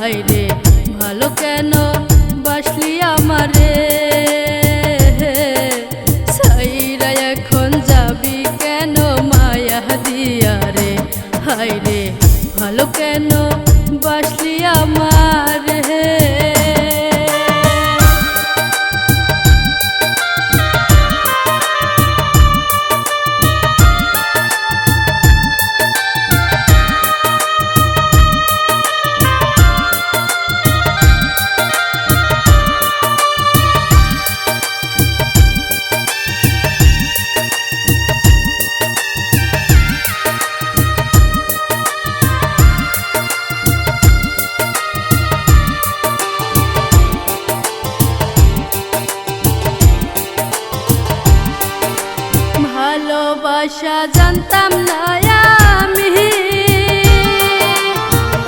হায় রে ভালো কেন বাসলি আমারে সাইরা এখন যাবি কেন মায়া দিয়া রে হায় রে ভালো কেন বাসলি আমারে ভালোবাসা জানতাম না আমি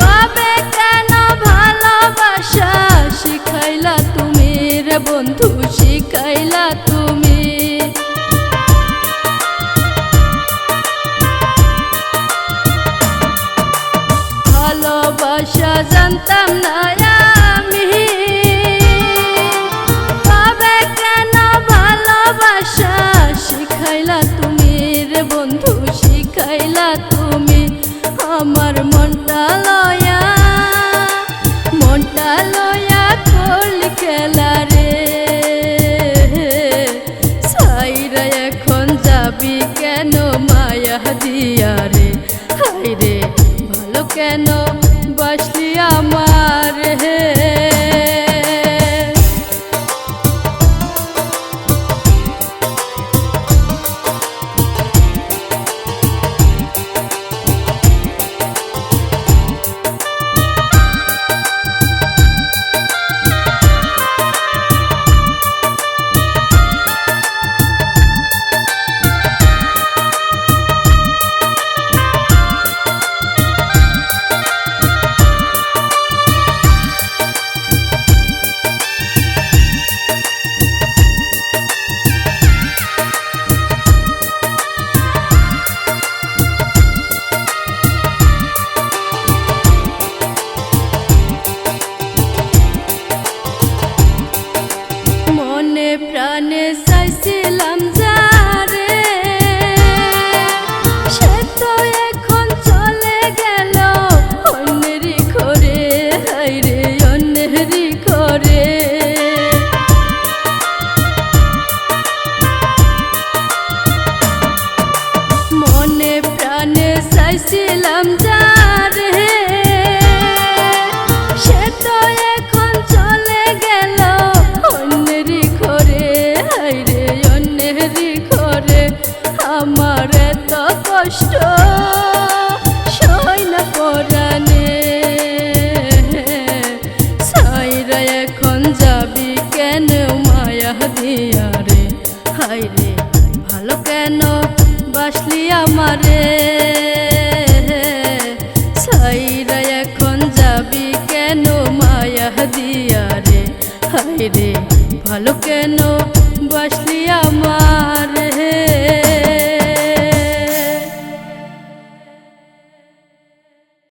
তবে কেন ভালোবাসা শিখাইলা তুমি রে বন্ধু শিখাইলা তুমি ভালোবাসা জানতাম না আমি তবে কেন ভালোবাসা শিখাইলা তুমি রে বন্ধু শিখাইলা তুমি আমার মনটা লয়া করলি খেলা রে সাইরা এখন যাবি কেন মায়া দিয়া রে হায় রে ভালো কেন বাসলি আমার হে প্রাণে চাইছিলাম যারে সে তো এখন চলে গেল অন্যেরই ঘরে হায় রে অন্যেরই ঘরে মনে প্রাণে চাইছিলাম যারে সে তো এখন চলে গেল অন্যেরই ঘরে হায় রে অন্যেরই ঘরে আমার এত কষ্ট সয় না পরাণে সাইরা এখন যাবি কেন মায়া দিয়া রে হায় রে ভালো কেন বাসলি আমারে সাইরা এখন যাবি কেন মায়া দিয়া রে হায় রে ভালো কেন বাসলি আমার হে।